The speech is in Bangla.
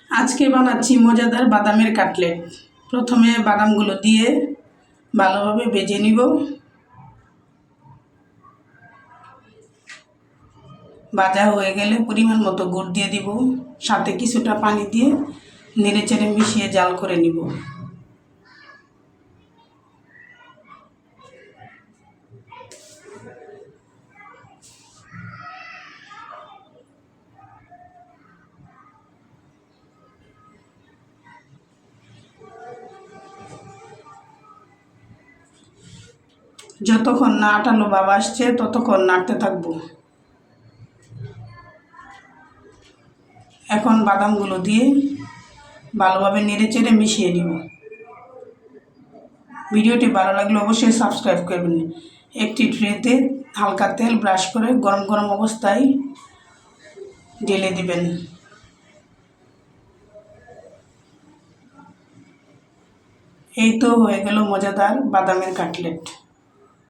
আজকে বানাচ্ছি মজাদার বাদামের কাটলেট। প্রথমে বাদামগুলো দিয়ে ভালোভাবে ভেজে নিব। ভাজা হয়ে গেলে পরিমাণ মতো গুড় দিয়ে দিব, সাথে কিছুটা পানি দিয়ে নেড়েচেড়ে মিশিয়ে জাল করে নিব। যতক্ষণ না আটালো ভাব আসছে ততক্ষণ নাড়তে থাকবো। এখন বাদামগুলো দিয়ে ভালোভাবে নেড়েচেড়ে মিশিয়ে নিব। ভিডিওটি ভালো লাগলে অবশ্যই সাবস্ক্রাইব করবেন। একটি ট্রেতে হালকা তেল ব্রাশ করে গরম গরম অবস্থায় ঢেলে দিবেন। এই তো হয়ে গেল মজাদার বাদামের কাটলেট।